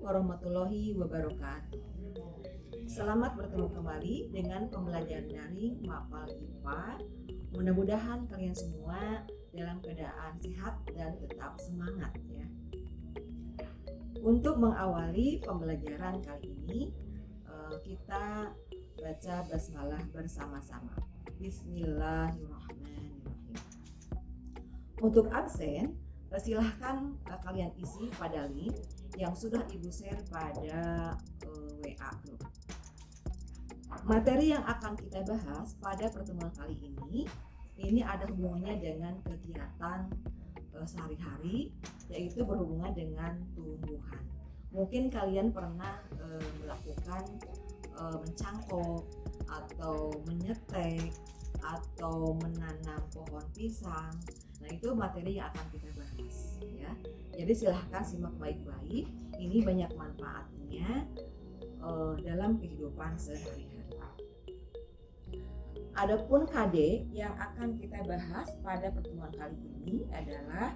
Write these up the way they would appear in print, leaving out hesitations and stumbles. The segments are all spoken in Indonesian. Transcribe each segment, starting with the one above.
warahmatullahi wabarakatuh. Selamat bertemu kembali dengan pembelajaran daring Mapal IPA. Mudah-mudahan kalian semua dalam keadaan sehat dan tetap semangat ya. Untuk mengawali pembelajaran kali ini, kita baca basmalah bersama-sama. Bismillahirrahmanirrahim. Untuk absen, silahkan kalian isi pada link yang sudah Ibu share pada WA group. Materi yang akan kita bahas pada pertemuan kali ini ada hubungannya dengan kegiatan sehari-hari, yaitu berhubungan dengan tumbuhan. Mungkin kalian pernah melakukan mencangkok atau menyetek atau menanam pohon pisang. Nah, itu materi yang akan kita bahas ya. Jadi silahkan simak baik-baik. Ini banyak manfaatnya dalam kehidupan sehari-hari. Adapun KD yang akan kita bahas pada pertemuan kali ini adalah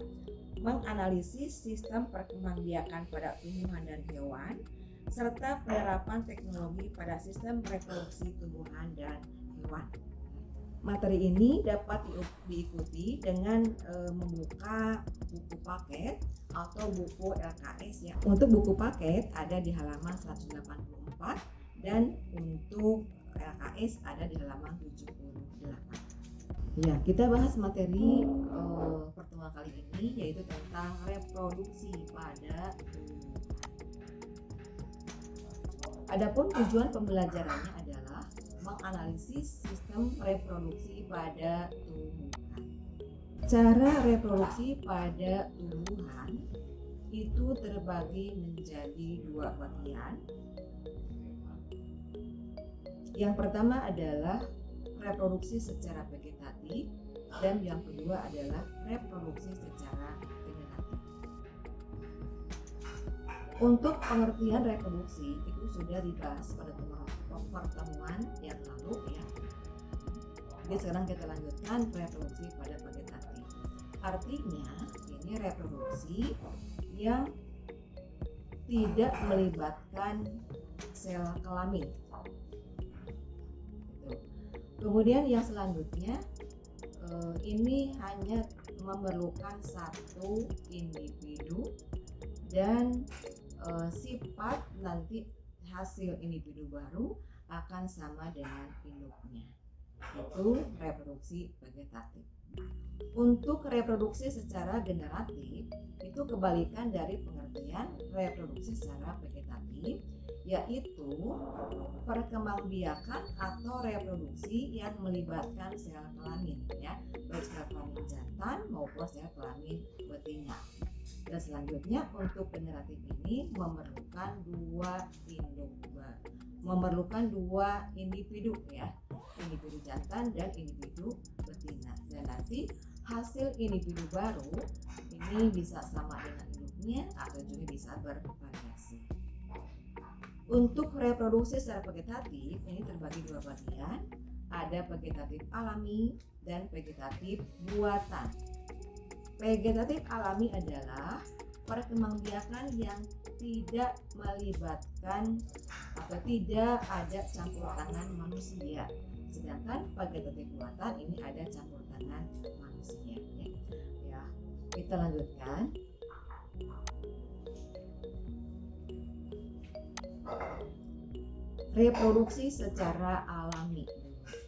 menganalisis sistem perkembangbiakan pada tumbuhan dan hewan serta penerapan teknologi pada sistem reproduksi tumbuhan dan hewan. Materi ini dapat diikuti dengan membuka buku paket atau buku LKS ya. Untuk buku paket ada di halaman 184 dan untuk LKS ada di halaman 78. Ya, kita bahas materi pertemuan kali ini yaitu tentang reproduksi pada tumbuhan. Adapun tujuan pembelajarannya adalah menganalisis sistem reproduksi pada tumbuhan. Cara reproduksi pada tumbuhan itu terbagi menjadi dua bagian. Yang pertama adalah reproduksi secara vegetatif dan yang kedua adalah reproduksi secara generatif. Untuk pengertian reproduksi itu sudah dibahas pada pertemuan yang lalu ya. Jadi sekarang kita lanjutkan reproduksi pada vegetatif. Artinya ini reproduksi yang tidak melibatkan sel kelamin. Kemudian yang selanjutnya ini hanya memerlukan satu individu dan sifat nanti hasil individu baru akan sama dengan induknya. Itu reproduksi vegetatif. Untuk reproduksi secara generatif itu kebalikan dari pengertian reproduksi secara vegetatif, yaitu perkembangbiakan atau reproduksi yang melibatkan sel kelamin ya, baik sel kelamin jantan maupun sel kelamin betina. Dan selanjutnya untuk generatif ini memerlukan dua individu ya, individu jantan dan individu betina. Dan nanti hasil individu baru ini bisa sama dengan induknya atau juga bisa bervariasi. Untuk reproduksi secara vegetatif ini terbagi dua bagian, ada vegetatif alami dan vegetatif buatan. Vegetatif alami adalah perkembangbiakan yang tidak melibatkan atau tidak ada campur tangan manusia. Sedangkan vegetatif buatan ini ada campur tangan manusia ya. Kita lanjutkan. Reproduksi secara alami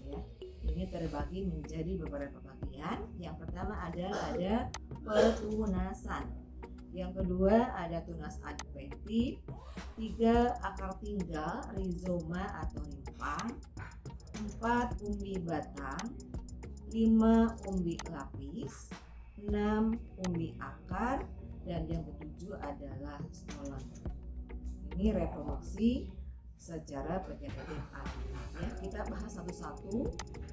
ya. Ini terbagi menjadi beberapa bagian. Yang pertama ada pertunasan. Yang kedua ada tunas adventif. 3 akar tinggal, rizoma atau rimpang. 4 umbi batang. 5 umbi lapis. 6 umbi akar. Dan yang ketujuh adalah stolon. Ini reproduksi secara vegetatif alami ya. Kita bahas satu-satu.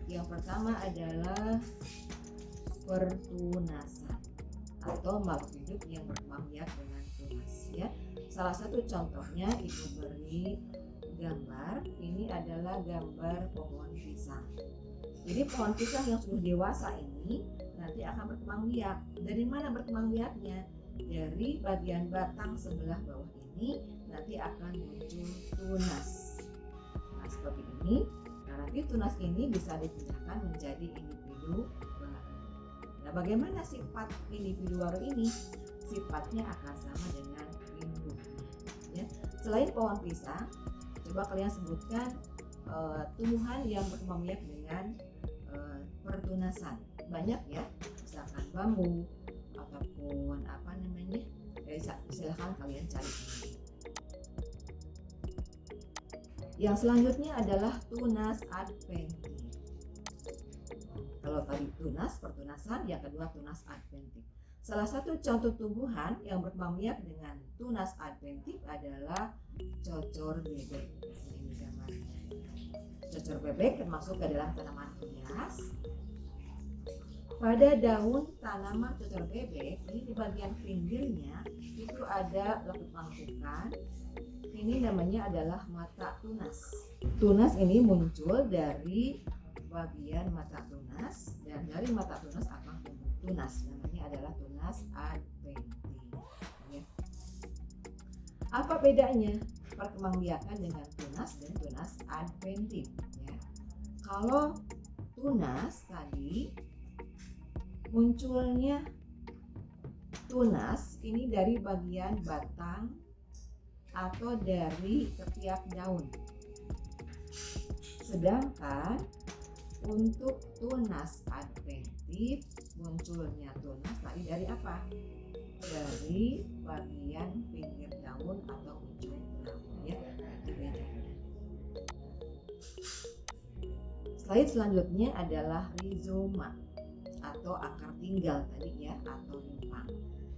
Yang pertama adalah pertunasan atau makhluk hidup yang berkembang biak dengan tunas ya. Salah satu contohnya Ibu beri gambar, ini adalah gambar pohon pisang. Jadi pohon pisang yang sudah dewasa ini nanti akan berkembang biak. Dari mana berkembang biaknya? Dari bagian batang sebelah bawah ini nanti akan muncul tunas. Nah, seperti ini. Nah, nanti tunas ini bisa dipindahkan menjadi individu baru. Nah, bagaimana sifat individu baru ini? Sifatnya akan sama dengan induknya. Ya. Selain pohon pisang, coba kalian sebutkan tumbuhan yang berkembang biak dengan pertunasan. Banyak ya, misalkan bambu ataupun apa namanya, silahkan kalian cari. Yang selanjutnya adalah tunas adventif. Kalau tadi tunas pertunasan, yang kedua tunas adventif. Salah satu contoh tumbuhan yang berkembang biak dengan tunas adventif adalah cocor bebek. Ini gambarnya. Cocor bebek termasuk ke dalam tanaman hias. Pada daun tanaman cocor bebek, ini di bagian pinggirnya itu ada lekuk-lekukan. Ini namanya adalah mata tunas. Tunas ini muncul dari bagian mata tunas, dan dari mata tunas akan tumbuh tunas. Namanya adalah tunas adventif. Ya. Apa bedanya perkembangbiakan dengan tunas dan tunas adventif? Ya. Kalau tunas tadi munculnya tunas ini dari bagian batang atau dari ketiak daun. Sedangkan untuk tunas adventif munculnya tunas tadi dari apa? Dari bagian pinggir daun atau ujung daun, ya. Itu bedanya. Slide selanjutnya adalah rizoma atau akar tinggal tadi ya, atau limpang.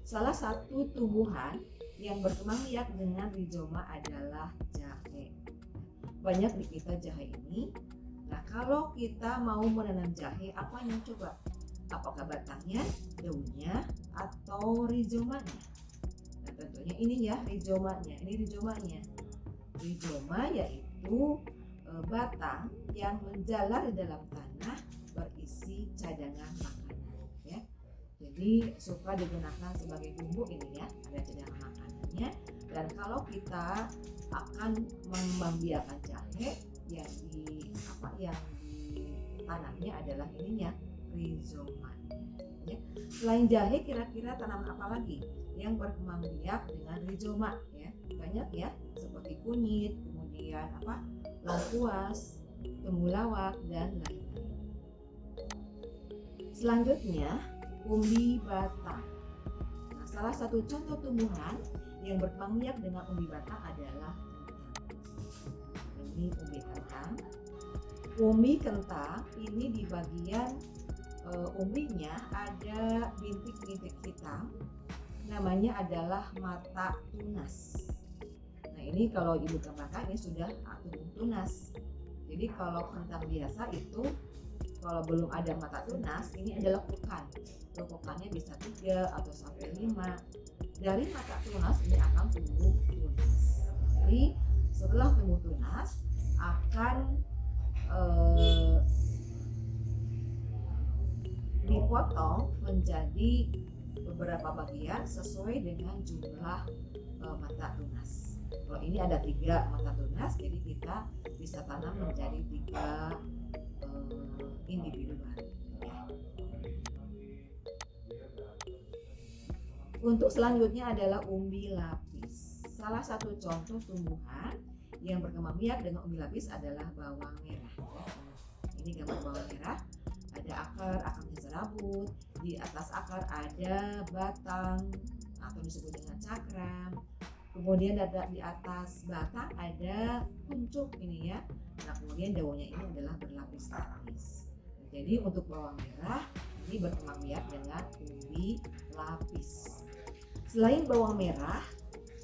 Salah satu tumbuhan yang berkembang biak dengan rizoma adalah jahe. Banyak di kita jahe ini. Nah, kalau kita mau menanam jahe, apa yang coba? Apakah batangnya, daunnya, atau rizomanya? Nah, tentunya ini ya rizomanya. Ini rizomanya. Rizoma yaitu batang yang menjalar di dalam tanah berisi cadangan makanan. Ya. Jadi suka digunakan sebagai bumbu ini ya, ada cadangan makanannya. Dan kalau kita akan membiarkan jahe, yang ditanamnya adalah ininya, rizomanya. Ya. Selain jahe, kira-kira tanaman apa lagi yang berkembang biak dengan rizoma? Ya, banyak ya, seperti kunyit, kemudian lengkuas, temulawak, dan lain-lain. Selanjutnya, umbi batang. Nah, salah satu contoh tumbuhan yang berkembang biak dengan umbi batang adalah kentang. Ini umbi kentang. Umbi kentang ini di bagian umbinya ada bintik-bintik hitam. Namanya adalah mata tunas. Nah, ini kalau ibu gambarkan ini sudah tumbuh tunas. Jadi kalau kentang biasa itu kalau belum ada mata tunas, ini adalah lekukan. Lekukannya bisa 3 atau sampai 5. Dari mata tunas ini akan tumbuh tunas. Jadi setelah tumbuh tunas akan dipotong menjadi beberapa bagian sesuai dengan jumlah mata tunas. Kalau ini ada 3 mata tunas, jadi kita bisa tanam menjadi 3 individu baru. Ya. Untuk selanjutnya adalah umbi lapis. Salah satu contoh tumbuhan yang berkembang biak dengan umbi lapis adalah bawang merah. Ini gambar bawang merah. Ada akarnya serabut. Di atas akar ada batang atau disebut dengan cakram. Kemudian di atas batang ada kuncup ini ya. Nah, kemudian daunnya ini adalah berlapis-lapis. Jadi untuk bawang merah ini berkembang biak dengan umbi lapis. Selain bawang merah,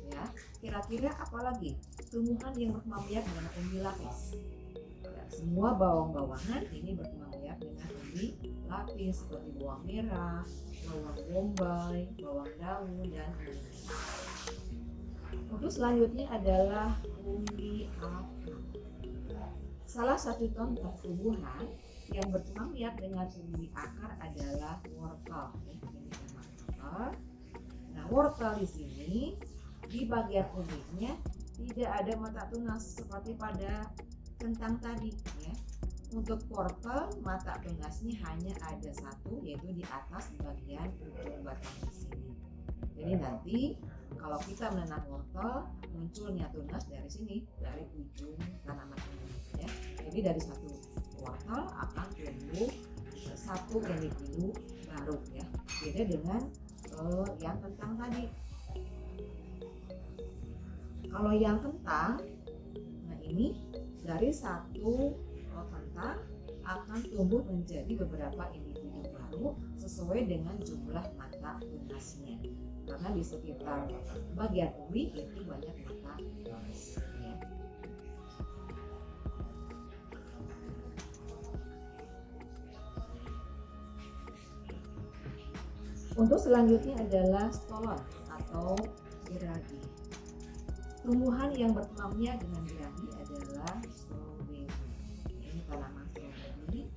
ya, kira-kira apa lagi tumbuhan yang berkembang biak dengan umbi lapis? Ya, semua bawang-bawangan ini berkembang biak dengan umbi lapis seperti bawang merah, bawang bombay, bawang daun, dan lain-lain. Untuk selanjutnya adalah umbi akar. Salah satu contoh tumbuhan yang berkembang biak dengan umbi akar adalah wortel. Ini wortel. Nah, wortel di sini di bagian umbinya tidak ada mata tunas seperti pada kentang tadi ya. Untuk wortel mata tunasnya hanya ada satu, yaitu di atas bagian ujung batang di sini. Jadi nanti kalau kita menanam wortel, munculnya tunas dari sini, dari ujung tanaman ini ya. Jadi dari satu wortel akan tumbuh satu individu baru ya. Beda dengan yang kentang tadi. Kalau yang kentang, nah ini dari satu kentang akan tumbuh menjadi beberapa individu baru sesuai dengan jumlah mata tunasnya. Karena di sekitar bagian uli itu banyak mata tunas. Ya. Untuk selanjutnya adalah stolon atau geragi. Tumbuhan yang berkembangnya dengan geragi adalah stroberi. Ini tanaman stroberi.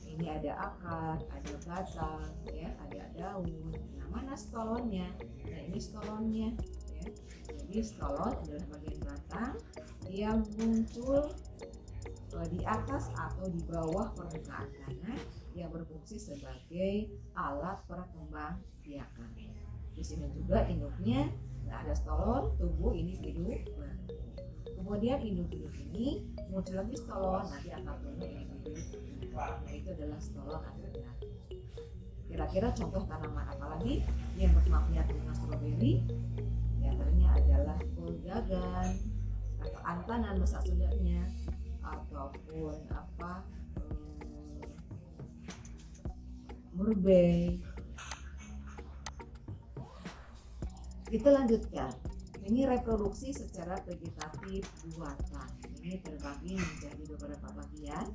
Ini ada akar, ada batang, ya, ada daun. Nah, mana stolonnya? Nah, ini stolonnya. Ya. Jadi stolon adalah bagian batang yang muncul di atas atau di bawah permukaan tanah yang berfungsi sebagai alat perkembang biakan. Di sini juga induknya. Nah, ada stolon, tumbuh individu baru. Kemudian individu ini muncul lagi stolon, nanti akan tumbuh individu baru. Nah, itu adalah stolon atau geragi. Kira-kira contoh tanaman apa lagi yang berkembang dengan stroberi? Di antaranya adalah pulgagan atau antanan bahasa Sundanya, ataupun murbei. Kita lanjutkan. Ini reproduksi secara vegetatif buatan. Ini terbagi menjadi beberapa bagian.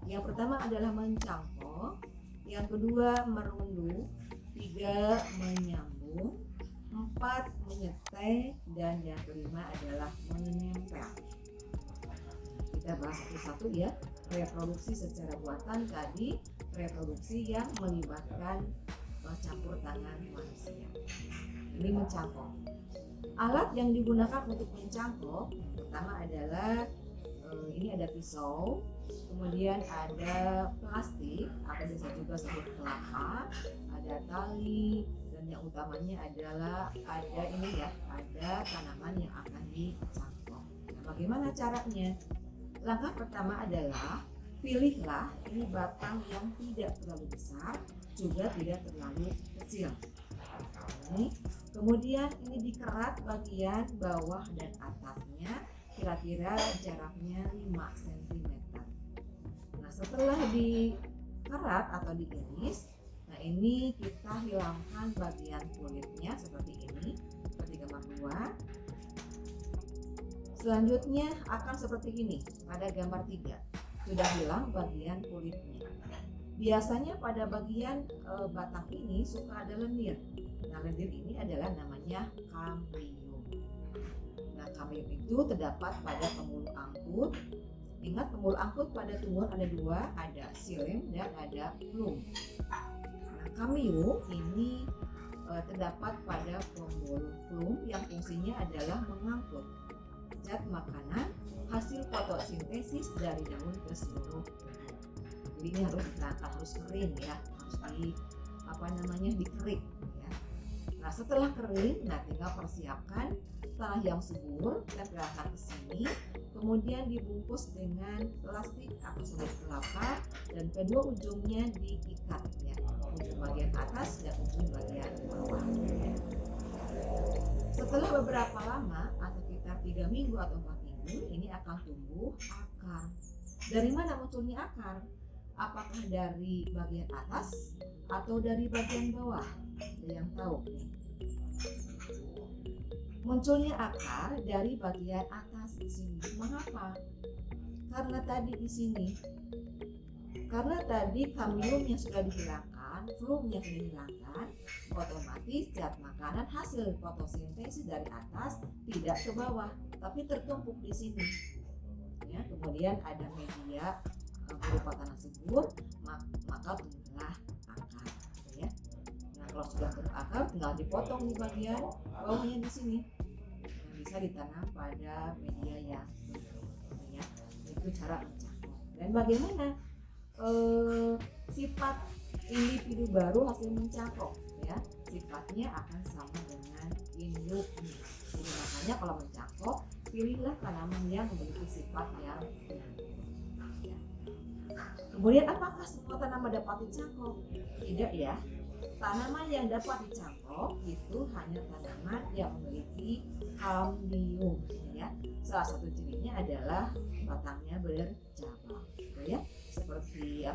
Yang pertama adalah mencangkok, yang kedua merunduk, 3 menyambung, 4 menyetek, dan yang kelima adalah menempel. Kita bahas satu-satu ya. Reproduksi secara buatan tadi reproduksi yang melibatkan campur tangan manusia. Ini mencangkok. Alat yang digunakan untuk mencangkok pertama adalah ini ada pisau, kemudian ada plastik atau bisa juga sebut kelapa, ada tali, dan yang utamanya adalah ada ini ya, ada tanaman yang akan dicangkok. Nah, bagaimana caranya? Langkah pertama adalah pilihlah ini batang yang tidak terlalu besar, juga tidak terlalu kecil. Ini. Kemudian ini dikerat bagian bawah dan atasnya, kira-kira jaraknya 5 cm. Nah, setelah dikerat atau diiris, nah ini kita hilangkan bagian kulitnya seperti ini, seperti gambar 2. Selanjutnya akan seperti ini pada gambar 3. Sudah hilang bagian kulitnya. Biasanya pada bagian batang ini suka ada lendir. Nah, lendir ini adalah namanya kamium. Nah, kamium itu terdapat pada pembuluh angkut. Ingat, pembuluh angkut pada tumbuhan ada 2, ada xilem dan ada phloem. Nah, kamium ini terdapat pada pembuluh phloem yang fungsinya adalah mengangkut zat makanan hasil fotosintesis dari daun ke seluruh tubuh. Jadi ini harus ditangkap, harus kering ya, harus dikerik ya. Nah, setelah kering, nah tinggal persiapkan tanah yang subur, tempelkan ke sini, kemudian dibungkus dengan plastik atau serat kelapa dan kedua ujungnya diikat ya, ujung bagian atas dan ujung bagian bawah ya. Setelah beberapa lama atau sekitar 3 minggu atau 4 minggu, ini akan tumbuh akar. Dari mana munculnya akar? Apakah dari bagian atas atau dari bagian bawah? Ada yang tahu nih? Munculnya akar dari bagian atas di sini. Mengapa? Karena tadi di sini. Karena tadi kamiumnya sudah dihilangkan, phloemnya sudah dihilangkan, otomatis zat makanan hasil fotosintesis dari atas tidak ke bawah, tapi tertumpuk di sini. Ya, kemudian ada media berupa tanah subur, maka tumbuhlah akar ya. Nah, kalau sudah tumbuh akar tinggal dipotong di bagian bawahnya di sini. Nah, di bisa ditanam pada media yang ya. Itu cara mencangkok. Dan bagaimana sifat individu baru hasil mencangkok ya, sifatnya akan sama dengan induknya. Jadi makanya kalau mencangkok, pilihlah tanaman yang memiliki sifat yang ya. Kemudian apakah semua tanaman dapat dicangkok? Tidak ya. Tanaman yang dapat dicangkok itu hanya tanaman yang memiliki kambium ya. Salah satu cirinya adalah batangnya bercabang ya. Seperti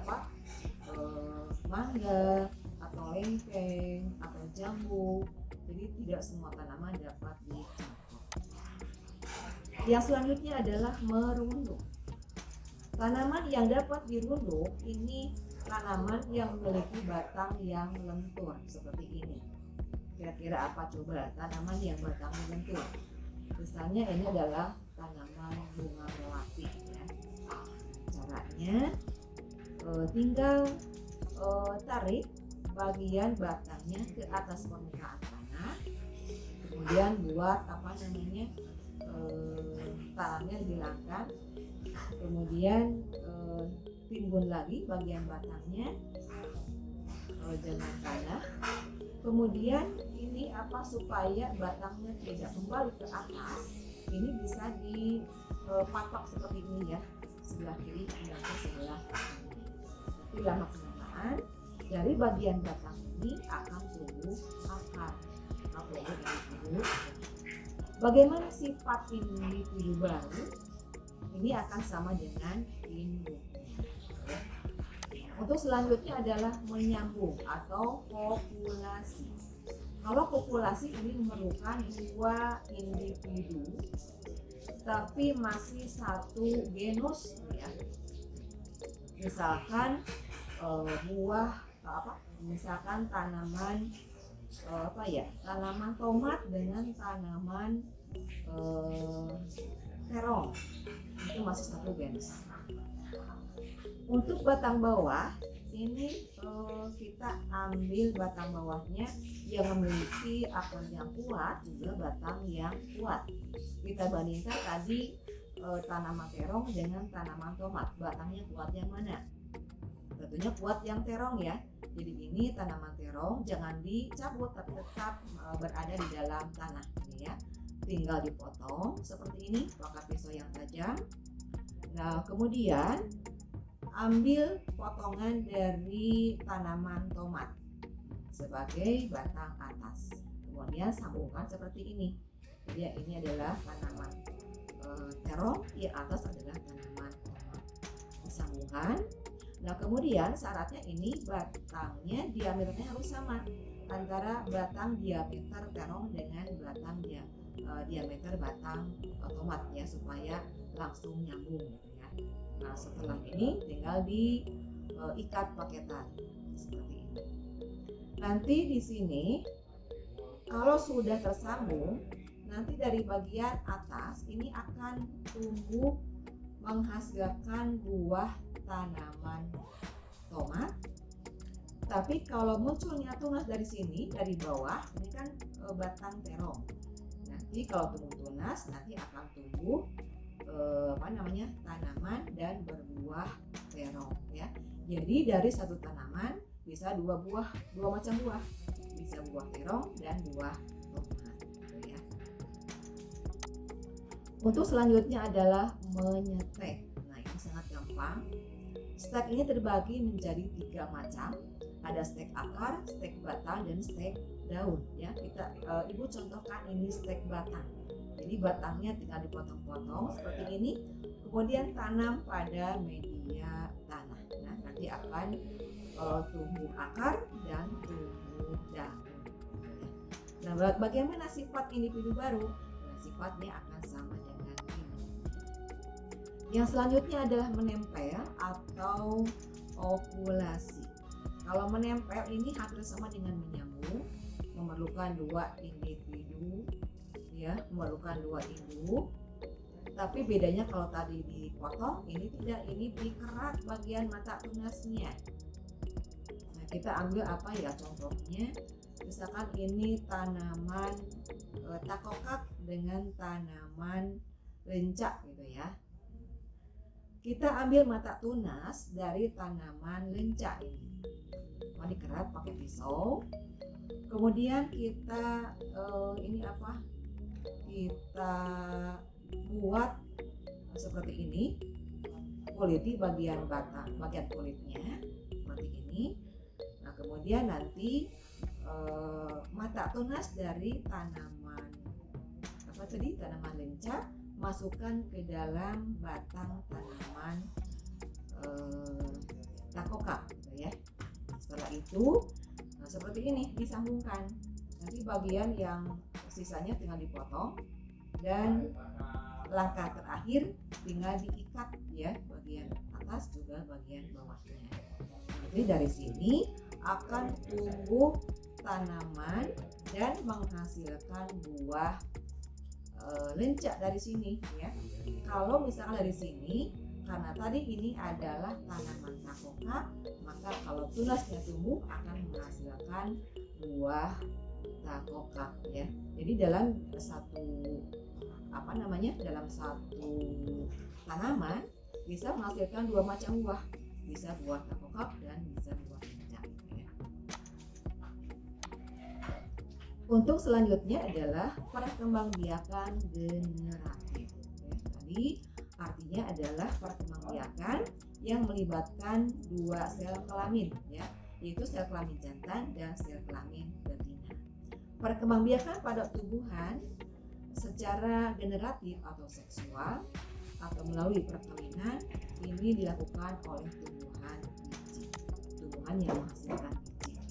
mangga atau lengkeng atau jambu. Jadi tidak semua tanaman dapat dicangkok. Yang selanjutnya adalah merunduk. Tanaman yang dapat dirunduk ini tanaman yang memiliki batang yang lentur seperti ini. Kira-kira apa coba tanaman yang batangnya lentur? Misalnya ini adalah tanaman bunga melati ya. Caranya tinggal tarik bagian batangnya ke atas permukaan tanah, kemudian buat tangannya dihilangkan, kemudian timbun lagi bagian batangnya dengan tanah, kemudian ini supaya batangnya tidak kembali ke atas, ini bisa dipatok seperti ini ya, sebelah kiri dan ke sebelah kanan. Nanti lama kelamaan dari bagian batang ini akan tumbuh akar atau individu. Bagaimana sifat individu baru? Ini akan sama dengan induknya. Untuk selanjutnya adalah menyambung atau kopulasi. Kalau kopulasi ini memerlukan 2 individu, tapi masih satu genus ya. Misalkan misalkan tanaman tanaman tomat dengan tanaman terong, itu masih satu genus. Untuk batang bawah ini kita ambil batang bawahnya yang memiliki akar yang kuat, juga batang yang kuat. Kita bandingkan tadi tanaman terong dengan tanaman tomat, batangnya kuat yang mana? Tentunya kuat yang terong ya. Jadi ini tanaman terong jangan dicabut tapi tetap berada di dalam tanah ini ya. Tinggal dipotong seperti ini pakai pisau yang tajam. Nah, kemudian ambil potongan dari tanaman tomat sebagai batang atas. Kemudian sambungkan seperti ini. Jadi ini adalah tanaman terong, yang atas adalah tanaman tomat. Disambungkan. Nah, kemudian syaratnya ini batangnya diameternya harus sama antara batang diameter terong dengan batang diameter batang tomat ya, supaya langsung nyambung gitu ya. Nah, setelah ini tinggal diikat pakai tali seperti ini. Nanti di sini kalau sudah tersambung, nanti dari bagian atas ini akan tumbuh menghasilkan buah tanaman tomat. Tapi kalau munculnya tunas dari sini, dari bawah, ini kan batang terong. Nanti kalau tumbuh tunas, nanti akan tumbuh tanaman dan berbuah terong ya. Jadi dari satu tanaman bisa dua macam buah, bisa buah terong dan buah tomat ya. Untuk selanjutnya adalah menyetek. Nah, ini sangat gampang. Stek ini terbagi menjadi 3 macam. Ada stek akar, stek batang, dan stek daun ya. Ibu contohkan ini stek batang. Jadi batangnya tinggal dipotong-potong seperti ini, kemudian tanam pada media tanah. Nah, nanti akan tumbuh akar dan tumbuh daun. Nah, bagaimana sifat individu baru? Nah, sifatnya akan sama dengan ini. Yang selanjutnya adalah menempel atau ovulasi. Kalau menempel ini hampir sama dengan menyambung, memerlukan 2 individu ya, memerlukan 2 induk. Tapi bedanya kalau tadi dipotong, ini tidak, ini dikerat bagian mata tunasnya. Nah, kita ambil contohnya, misalkan ini tanaman takokak dengan tanaman lencah gitu ya. Kita ambil mata tunas dari tanaman lencah ini. Mau dikerat pakai pisau. Kemudian kita kita buat seperti ini, kuliti bagian batang, bagian kulitnya seperti ini. Nah, kemudian nanti mata tunas dari tanaman tanaman lencah masukkan ke dalam batang tanaman takoka gitu ya. Setelah itu seperti ini disambungkan. Nanti bagian yang sisanya tinggal dipotong dan langkah terakhir tinggal diikat ya, bagian atas juga bagian bawahnya. Jadi dari sini akan tumbuh tanaman dan menghasilkan buah lencah dari sini ya. Kalau misalkan dari sini, karena tadi ini adalah tanaman takoka, maka kalau tunasnya tumbuh akan menghasilkan buah takoka ya. Jadi dalam satu dalam satu tanaman bisa menghasilkan dua macam buah, bisa buah takoka dan bisa buah lencah ya. Untuk selanjutnya adalah perkembangbiakan generatif ya. Tadi artinya adalah perkembangbiakan yang melibatkan dua sel kelamin ya, yaitu sel kelamin jantan dan sel kelamin betina. Perkembangbiakan pada tumbuhan secara generatif atau seksual atau melalui perkawinan ini dilakukan oleh tumbuhan biji, tumbuhan yang menghasilkan biji ya.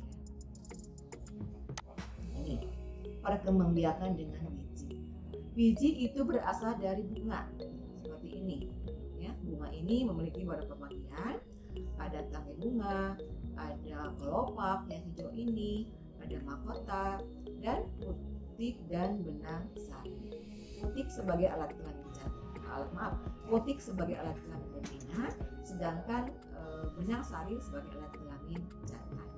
Ini perkembangbiakan dengan biji. Biji itu berasal dari bunga seperti ini ya. Bunga ini memiliki beberapa bagian, ada tangkai bunga, ada kelopak yang hijau ini, ada mahkota, dan putik dan benang sari. Putik sebagai alat kelamin putik sebagai alat kelamin betina, sedangkan benang sari sebagai alat kelamin jantan.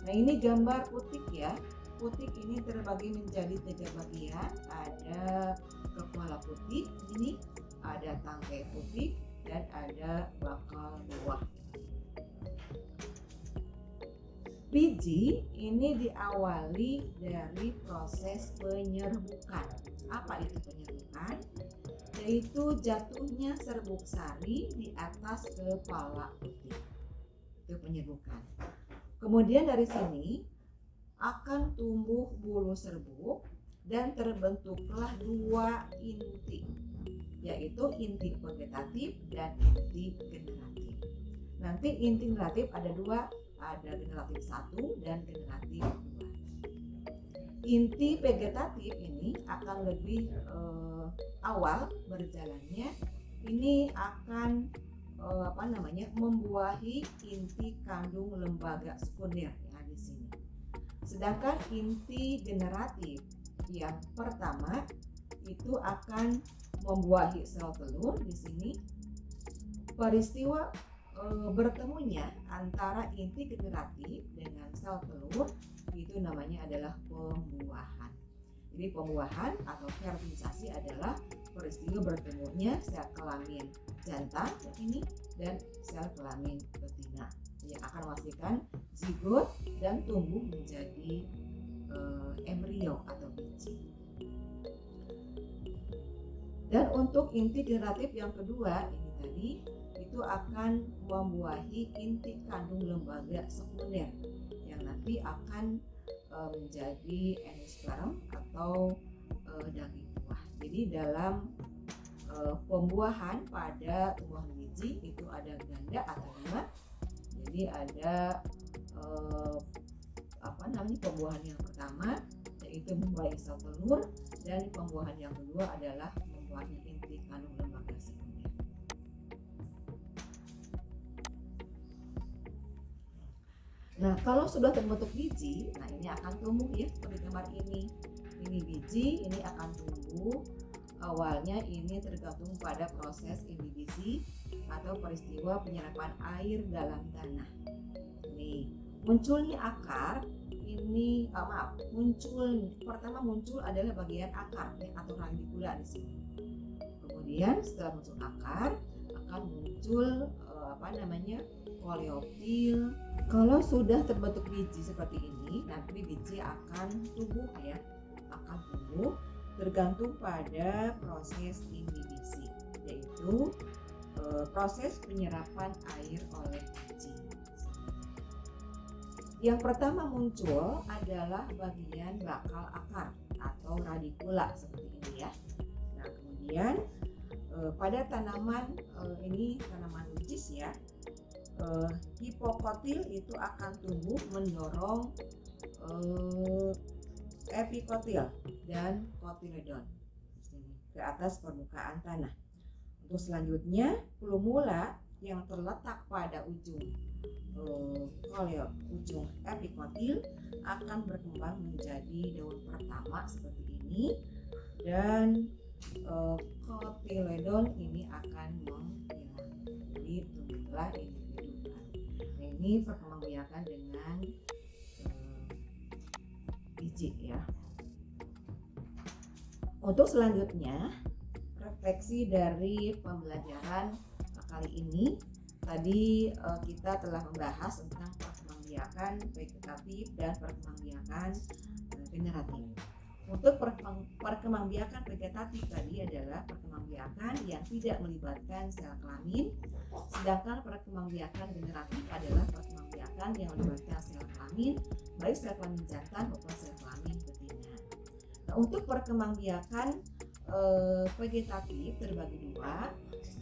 Nah, ini gambar putik ya. Putik ini terbagi menjadi 3 bagian. Ada kepala putik ini, ada tangkai putik, dan ada bakal buah. Biji ini diawali dari proses penyerbukan. Apa itu penyerbukan? Yaitu jatuhnya serbuk sari di atas kepala putik. Itu penyerbukan. Kemudian dari sini akan tumbuh bulu serbuk dan terbentuklah 2 inti, yaitu inti vegetatif dan inti generatif. Nanti inti generatif ada 2, ada generatif 1 dan generatif 2. Inti vegetatif ini akan lebih awal berjalannya. Ini akan membuahi inti kandung lembaga sekunder yang ada di sini. Sedangkan inti generatif yang pertama itu akan membuahi sel telur di sini. Peristiwa bertemunya antara inti generatif dengan sel telur itu namanya adalah pembuahan. Jadi pembuahan atau fertilisasi adalah peristiwa bertemunya sel kelamin jantan ini dan sel kelamin betina yang akan menghasilkan zigot dan tumbuh menjadi embrio atau biji. Dan untuk inti generatif yang kedua ini tadi itu akan membuahi inti kandung lembaga sekunder yang nanti akan menjadi endosperm atau daging buah. Jadi dalam pembuahan pada tumbuhan biji itu ada ganda atau 2. Jadi ada pembuahan yang pertama yaitu membuahi sel telur, dan pembuahan yang kedua adalah membuahi inti kandung lembaga sekunder. Nah, kalau sudah terbentuk biji, nah ini akan tumbuh ya seperti gambar ini. Ini biji, ini akan tumbuh. Awalnya ini tergantung pada proses imbibisi atau peristiwa penyerapan air dalam tanah. Nih, munculnya akar ini pertama muncul adalah bagian akar ya, atau radikula di sini. Kemudian setelah muncul akar akan muncul koleoptil. Kalau sudah terbentuk biji seperti ini, nanti biji akan tumbuh ya, tergantung pada proses inhibisi, yaitu proses penyerapan air oleh biji. Yang pertama muncul adalah bagian bakal akar atau radikula seperti ini ya. Nah, kemudian pada tanaman ini tanaman which ya, hipokotil itu akan tumbuh mendorong epikotil dan kotiledon ke atas permukaan tanah. Untuk selanjutnya, plumula yang terletak pada ujung ujung epikotil akan berkembang menjadi daun pertama seperti ini, dan kotiledon ini akan menghilang. Jadi tumbuhlah individu baru. Nah, ini perkembangbiakan dengan biji ya. Untuk selanjutnya, refleksi dari pembelajaran kali ini, tadi kita telah membahas tentang perkembangbiakan vegetatif dan perkembangbiakan generatif. Untuk perkembangbiakan vegetatif tadi adalah perkembangbiakan yang tidak melibatkan sel kelamin, sedangkan perkembangbiakan generatif adalah perkembangbiakan yang melibatkan sel kelamin, baik sel kelamin jantan maupun sel kelamin betina. Nah, untuk perkembangbiakan vegetatif terbagi dua,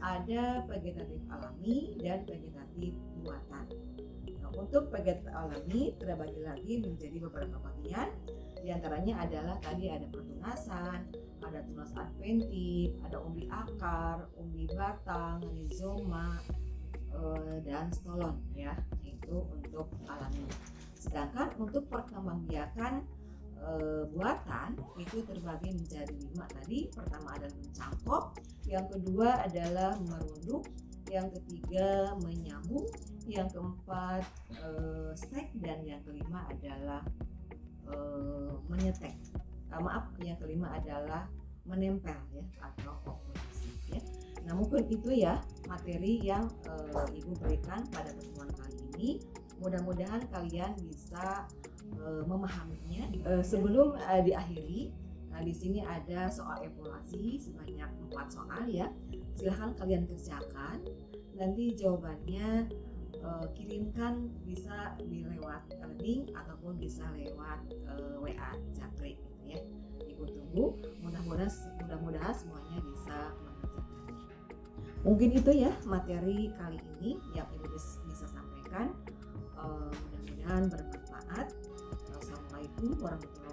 ada vegetatif alami dan vegetatif buatan. Nah, untuk vegetatif alami terbagi lagi menjadi beberapa bagian. Di antaranya adalah tadi ada pertunasan, ada tunas adventif, ada umbi akar, umbi batang, rizoma, dan stolon ya, itu untuk alami. Sedangkan untuk perkembangbiakan buatan itu terbagi menjadi 5 tadi. Pertama adalah mencangkok, yang kedua adalah merunduk, yang ketiga menyambung, yang keempat stek, dan yang kelima adalah menyetek. Yang kelima adalah menempel ya, atau okulasi ya. Nah, mungkin itu ya materi yang Ibu berikan pada pertemuan kali ini. Mudah-mudahan kalian bisa memahaminya. Sebelum diakhiri, nah di sini ada soal evaluasi sebanyak 4 soal ya. Silahkan kalian kerjakan. Nanti jawabannya kirimkan, bisa di lewat link ataupun bisa lewat WA Japri gitu ya. Ibu tunggu. Mudah-mudahan semuanya bisa mengerjakannya. Mungkin itu ya materi kali ini yang Ibu bisa sampaikan. Mudah-mudahan bermanfaat. Assalamualaikum warahmatullahi wabarakatuh.